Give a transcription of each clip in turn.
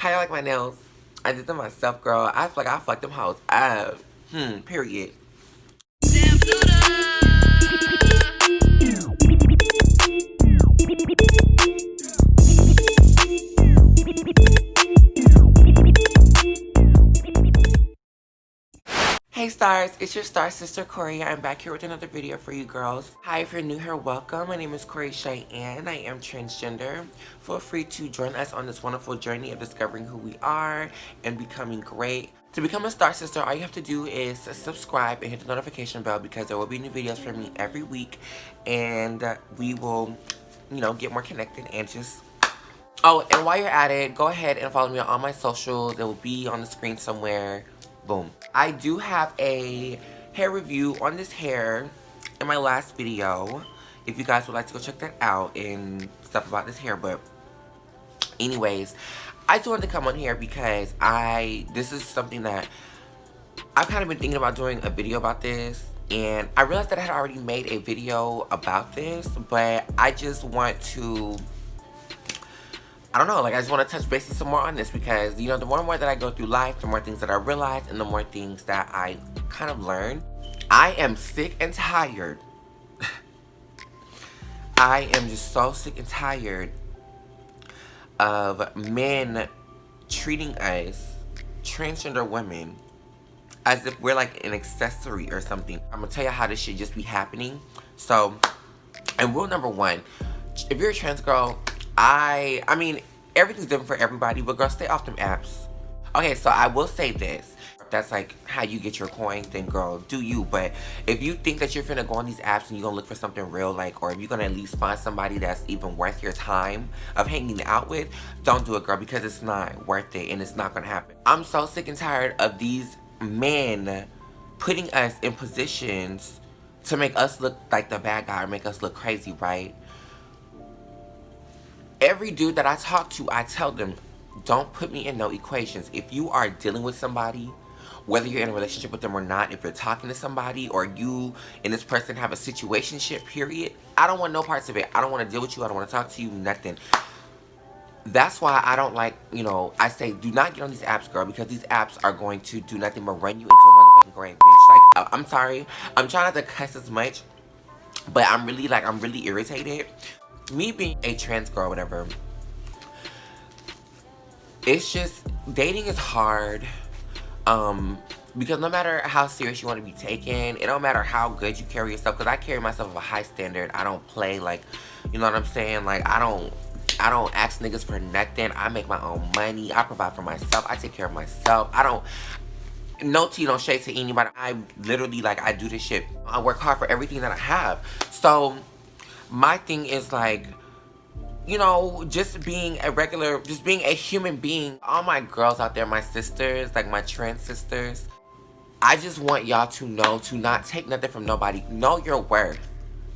How you like my nails? I did them myself, girl. I feel like I fucked them hoes up. Period. Hey stars, it's your star sister Corey. I'm back here with another video for you girls. Hi, if you're new here, welcome. My name is Corey Cheyenne. I am transgender. Feel free to join us on this wonderful journey of discovering who we are and becoming great. To become a star sister, all you have to do is subscribe and hit the notification bell because there will be new videos from me every week, and we will, get more connected and just... Oh, and while you're at it, go ahead and follow me on all my socials. It will be on the screen somewhere. Boom. I do have a hair review on this hair in my last video, if you guys would like to go check that out and stuff about this hair. But anyways, I just wanted to come on here because this is something that I've kind of been thinking about doing a video about this, and I realized that I had already made a video about this, but I just want to, I don't know, I just want to touch bases some more on this because, the more and more that I go through life, the more things that I realize and the more things that I kind of learn. I am sick and tired. I am just so sick and tired of men treating us, transgender women, as if we're like an accessory or something. I'm gonna tell you how this shit just be happening. So, and rule number one, if you're a trans girl, I mean, everything's different for everybody, but girl, stay off them apps. Okay, so I will say this. If that's like how you get your coins, then girl, do you. But if you think that you're finna go on these apps and you're gonna look for something real, or if you're gonna at least find somebody that's even worth your time of hanging out with, don't do it, girl, because it's not worth it and it's not gonna happen. I'm so sick and tired of these men putting us in positions to make us look like the bad guy or make us look crazy, right? Every dude that I talk to, I tell them, don't put me in no equations. If you are dealing with somebody, whether you're in a relationship with them or not, if you're talking to somebody or you and this person have a situationship, period, I don't want no parts of it. I don't want to deal with you. I don't want to talk to you, nothing. That's why I don't like, I say do not get on these apps, girl, because these apps are going to do nothing but run you into a motherfucking grave, bitch. I'm sorry. I'm trying not to cuss as much, but I'm really irritated. Me being a trans girl, whatever, it's just, dating is hard, because no matter how serious you want to be taken, it don't matter how good you carry yourself, because I carry myself with a high standard. I don't play, you know what I'm saying, I don't ask niggas for nothing. I make my own money, I provide for myself, I take care of myself. No tea, no shade to anybody. I literally, I do this shit. I work hard for everything that I have. So my thing is just being a human being. All my girls out there, my sisters, my trans sisters, I just want y'all to know to not take nothing from nobody. Know your worth.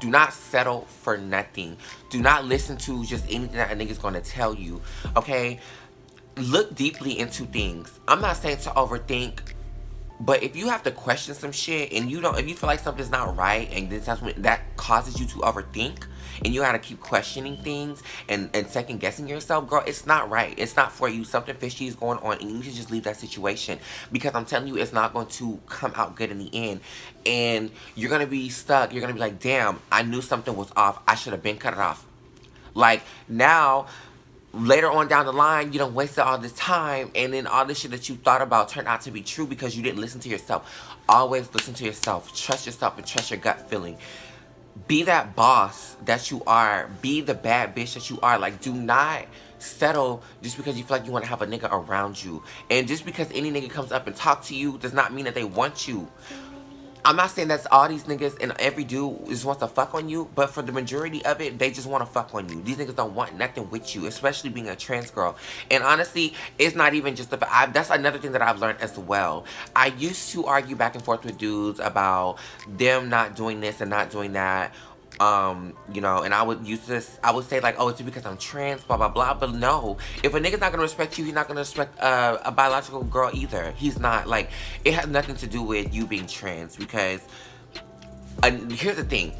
Do not settle for nothing. Do not listen to just anything that a nigga's gonna tell you, okay? Look deeply into things. I'm not saying to overthink, but if you have to question some shit and if you feel like something's not right and that causes you to overthink and you gotta keep questioning things and second guessing yourself, girl, it's not right. It's not for you. Something fishy is going on and you should just leave that situation, because I'm telling you, it's not going to come out good in the end. And you're gonna be stuck. You're gonna be like, damn, I knew something was off. I should have been cut it off. Now, later on down the line, you done wasted all this time, and then all this shit that you thought about turned out to be true because you didn't listen to yourself. Always listen to yourself. Trust yourself and trust your gut feeling. Be that boss that you are. Be the bad bitch that you are. Do not settle just because you feel like you want to have a nigga around you. And just because any nigga comes up and talk to you does not mean that they want you. I'm not saying that's all these niggas and every dude just wants to fuck on you, but for the majority of it, they just want to fuck on you. These niggas don't want nothing with you, especially being a trans girl. And honestly, it's not even just that's another thing that I've learned as well. I used to argue back and forth with dudes about them not doing this and not doing that. And I would say oh, it's because I'm trans, blah, blah, blah. But no, if a nigga's not gonna respect you, he's not gonna respect a biological girl either. He's not, it has nothing to do with you being trans, because here's the thing.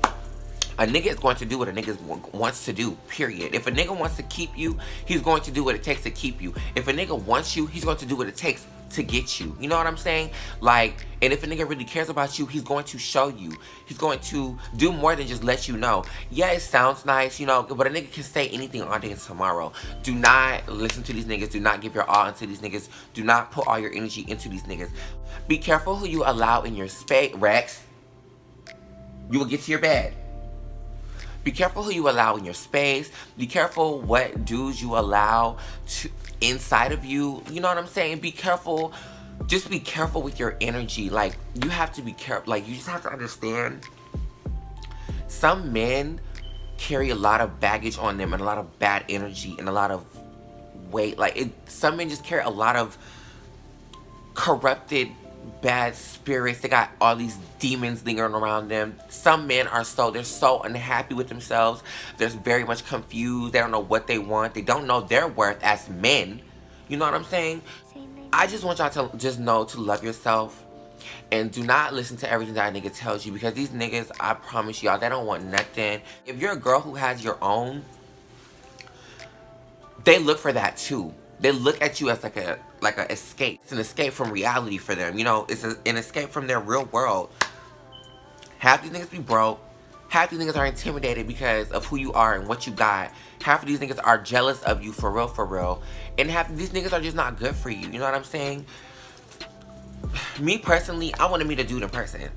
A nigga is going to do what a nigga wants to do, period. If a nigga wants to keep you, he's going to do what it takes to keep you. If a nigga wants you, he's going to do what it takes to get you. You know what I'm saying? Like, and if a nigga really cares about you, he's going to show you. He's going to do more than just let you know. Yeah, it sounds nice, you know, but a nigga can say anything all day and tomorrow. Do not listen to these niggas. Do not give your all into these niggas. Do not put all your energy into these niggas. Be careful who you allow in your space. Rex, you will get to your bed. Be careful who you allow in your space. Be careful what dudes you allow to inside of you. You know what I'm saying? Be careful. Just be careful with your energy. Like, you have to be careful. Like, you just have to understand. Some men carry a lot of baggage on them and a lot of bad energy and a lot of weight. Like, some men just carry a lot of corrupted bad spirits. They got all these demons lingering around them. Some men are they're so unhappy with themselves. They're very much confused. They don't know what they want. They don't know their worth as men. You know what I'm saying? I just want y'all to just know to love yourself and do not listen to everything that a nigga tells you, because these niggas, I promise y'all, they don't want nothing. If you're a girl who has your own, they look for that too. They look at you as like a escape. It's an escape from reality for them. You know, it's an escape from their real world. Half these niggas be broke. Half these niggas are intimidated because of who you are and what you got. Half of these niggas are jealous of you for real, for real. And half of these niggas are just not good for you. You know what I'm saying? Me personally, I want to meet a dude in person.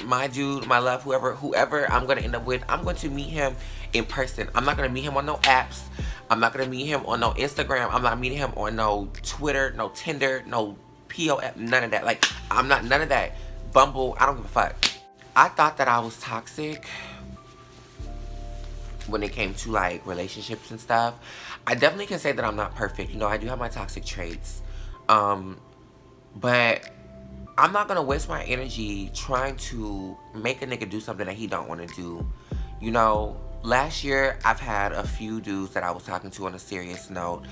My dude, my love, whoever I'm going to end up with, I'm going to meet him in person. I'm not going to meet him on no apps. I'm not going to meet him on no Instagram. I'm not meeting him on no Twitter, no Tinder, no PO app, none of that. Like, I'm not, none of that. Bumble, I don't give a fuck. I thought that I was toxic when it came to, like, relationships and stuff. I definitely can say that I'm not perfect. You know, I do have my toxic traits. But I'm not gonna waste my energy trying to make a nigga do something that he don't want to do. You know, last year I've had a few dudes that I was talking to on a serious note.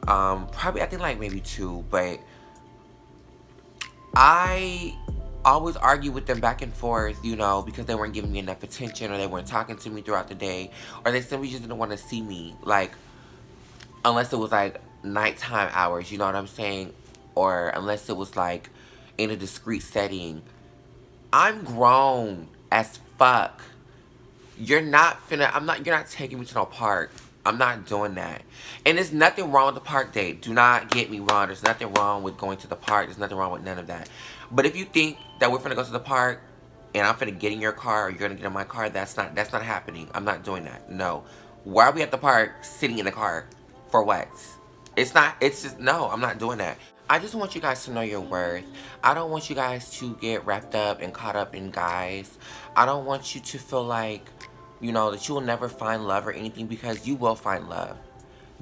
Probably, I think, like, maybe 2, but I always argue with them back and forth, you know, because they weren't giving me enough attention, or they weren't talking to me throughout the day, or they simply just didn't want to see me, like, unless it was, like, nighttime hours, you know what I'm saying? Or unless it was, like, in a discreet setting. I'm grown as fuck. You're not taking me to no park. I'm not doing that. And there's nothing wrong with the park date. Do not get me wrong. There's nothing wrong with going to the park. There's nothing wrong with none of that. But if you think that we're finna go to the park and I'm finna get in your car, or you're gonna get in my car, that's not happening. I'm not doing that. No. Why are we at the park sitting in the car? For what? It's just, no, I'm not doing that. I just want you guys to know your worth. I don't want you guys to get wrapped up and caught up in guys. I don't want you to feel like, you know, that you will never find love or anything, because you will find love.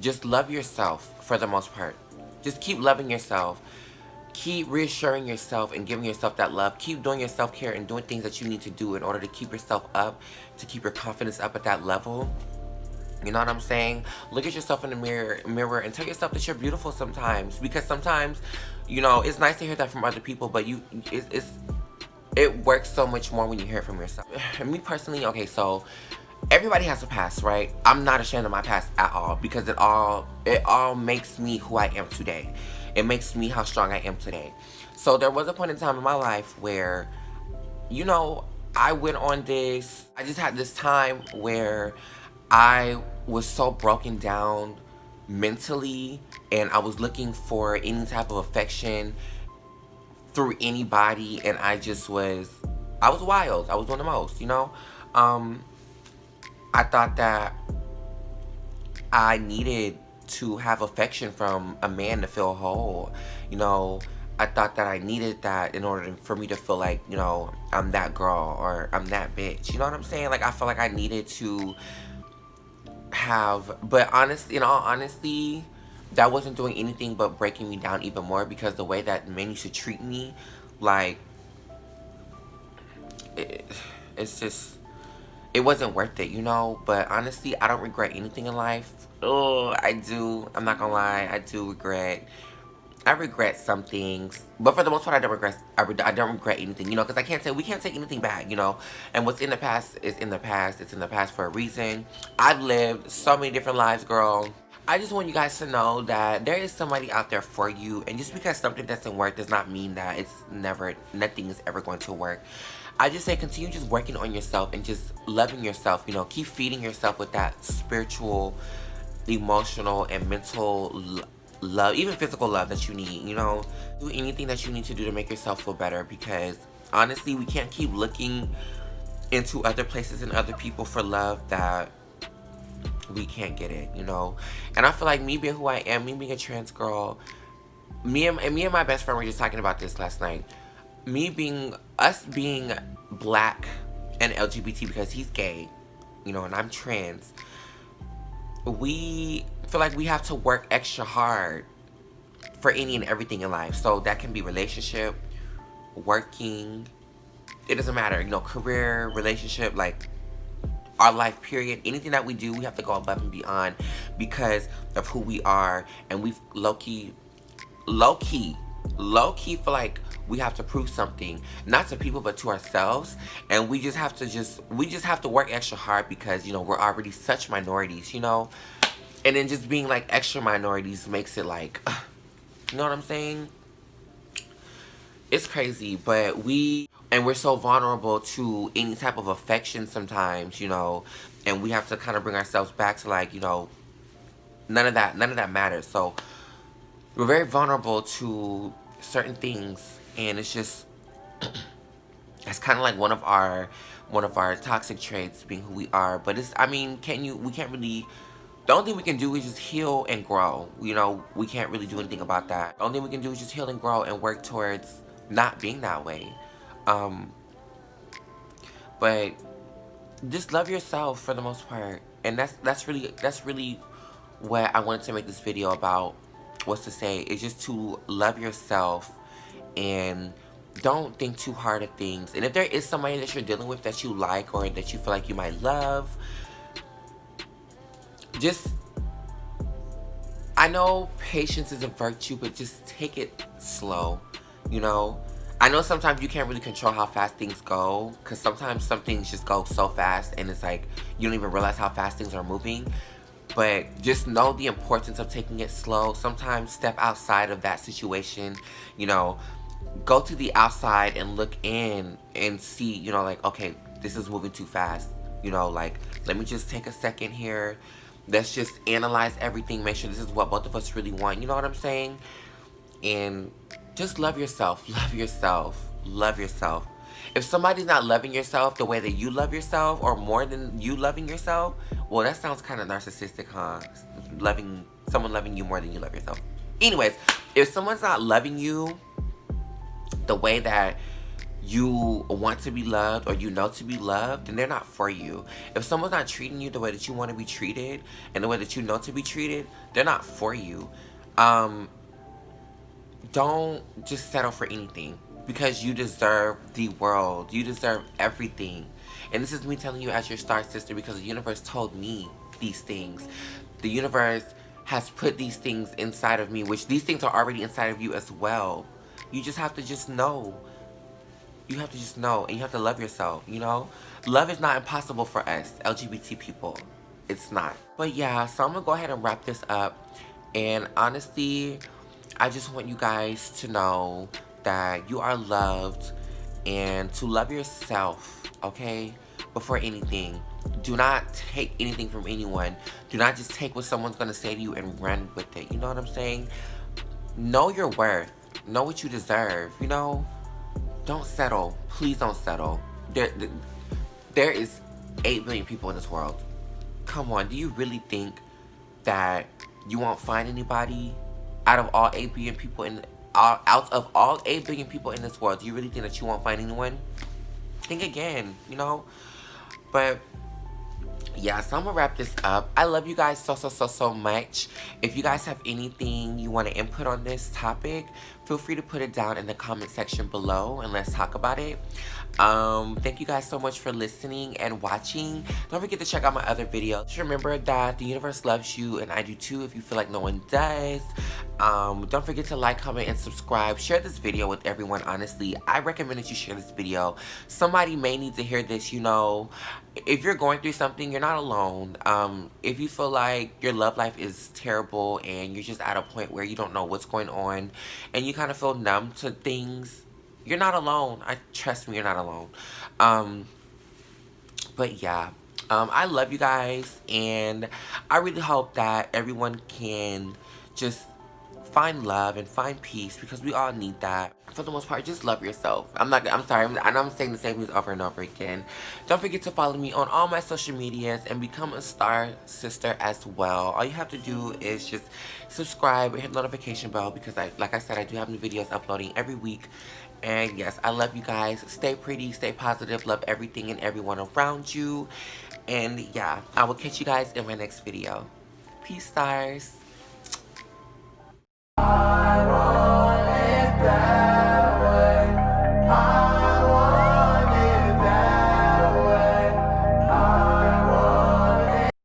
Just love yourself for the most part. Just keep loving yourself. Keep reassuring yourself and giving yourself that love. Keep doing your self-care and doing things that you need to do in order to keep yourself up, to keep your confidence up at that level. You know what I'm saying? Look at yourself in the mirror and tell yourself that you're beautiful sometimes. Because sometimes, you know, it's nice to hear that from other people, but it works so much more when you hear it from yourself. And me personally, okay, so everybody has a past, right? I'm not ashamed of my past at all, because it all makes me who I am today. It makes me how strong I am today. So there was a point in time in my life where, you know, I just had this time where I was so broken down mentally, and I was looking for any type of affection through anybody, and I was wild. I was doing the most, you know? I thought that I needed to have affection from a man to feel whole. You know, I thought that I needed that in order for me to feel like, you know, I'm that girl or I'm that bitch. You know what I'm saying? Like, I felt like I needed to but honestly, in all honesty, that wasn't doing anything but breaking me down even more, because the way that men used to treat me, like, it's just, it wasn't worth it, you know? But honestly, I don't regret anything in life. Oh, I do. I'm not gonna lie. I do regret I regret some things, but for the most part, I don't regret. I don't regret anything, you know, because we can't take anything back, you know. And what's in the past is in the past. It's in the past for a reason. I've lived so many different lives, girl. I just want you guys to know that there is somebody out there for you, and just because something doesn't work does not mean that nothing is ever going to work. I just say continue just working on yourself and just loving yourself, you know, keep feeding yourself with that spiritual, emotional, and mental love, even physical love that you need, you know. Do anything that you need to do to make yourself feel better, because honestly, we can't keep looking into other places and other people for love that we can't get it, you know. And I feel like me being who I am, me being a trans girl, me and my best friend were just talking about this last night. Us being black and LGBT, because he's gay, you know, and I'm trans, we feel like we have to work extra hard for any and everything in life. So that can be relationship, working, it doesn't matter, you know, career, relationship, like our life period. Anything that we do, we have to go above and beyond because of who we are. And we've low-key feel like we have to prove something, not to people but to ourselves. And we just have to work extra hard because, you know, we're already such minorities, you know. And then just being like extra minorities makes it like, you know what I'm saying? It's crazy, but we're so vulnerable to any type of affection sometimes, you know, and we have to kind of bring ourselves back to, like, you know, none of that matters. So we're very vulnerable to certain things, and it's just, it's kind of like one of our toxic traits, being who we are. But it's, I mean, we can't really, the only thing we can do is just heal and grow. You know, we can't really do anything about that. The only thing we can do is just heal and grow and work towards not being that way. But just love yourself for the most part. And that's really what I wanted to make this video about. Was to say, is just to love yourself and don't think too hard of things. And if there is somebody that you're dealing with that you like or that you feel like you might love, just, I know patience is a virtue, but just take it slow, you know. I know sometimes you can't really control how fast things go, because sometimes some things just go so fast and it's like you don't even realize how fast things are moving. But just know the importance of taking it slow. Sometimes step outside of that situation, you know, go to the outside and look in and see, you know, like, okay, this is moving too fast. You know, like, let me just take a second here. Let's just analyze everything, make sure this is what both of us really want. You know what I'm saying? And just love yourself, love yourself, love yourself. If somebody's not loving yourself the way that you love yourself, or more than you loving yourself, well, that sounds kind of narcissistic, huh? Someone loving you more than you love yourself. Anyways, if someone's not loving you the way that you want to be loved or you know to be loved, then they're not for you. If someone's not treating you the way that you want to be treated and the way that you know to be treated, they're not for you. Don't just settle for anything, because you deserve the world. You deserve everything. And this is me telling you as your star sister, because the universe told me these things. The universe has put these things inside of me, which these things are already inside of you as well. You just have to just know. You have to just know, and you have to love yourself, you know? Love is not impossible for us, LGBT people. It's not. But yeah, so I'm gonna go ahead and wrap this up. And honestly, I just want you guys to know that you are loved, and to love yourself, okay? Before anything. Do not take anything from anyone. Do not just take what someone's gonna say to you and run with it. You know what I'm saying? Know your worth. Know what you deserve, you know? Don't settle. Please don't settle. There is 8 billion people in this world. Come on, do you really think that you won't find anybody out of all 8 billion people out of all 8 billion people in this world? Do you really think that you won't find anyone? Think again, you know? But yeah, so I'm gonna wrap this up. I love you guys so much. If you guys have anything you want to input on this topic, feel free to put it down in the comment section below and let's talk about it. Thank you guys so much for listening and watching. Don't forget to check out my other videos. Just remember that the universe loves you, and I do too if you feel like no one does. Don't forget to like, comment, and subscribe. Share this video with everyone, honestly. I recommend that you share this video. Somebody may need to hear this, you know. If you're going through something, you're not alone. If you feel like your love life is terrible and you're just at a point where you don't know what's going on and you kind of feel numb to things, you're not alone. Trust me, you're not alone. But yeah, I love you guys, and I really hope that everyone can just find love and find peace, because we all need that. For the most part, just love yourself. I'm sorry, I know I'm saying the same things over and over again. Don't forget to follow me on all my social medias and become a star sister as well. All you have to do is just subscribe and hit the notification bell, because like I said, I do have new videos uploading every week. And yes, I love you guys. Stay pretty, stay positive, love everything and everyone around you. And yeah, I will catch you guys in my next video. Peace, stars.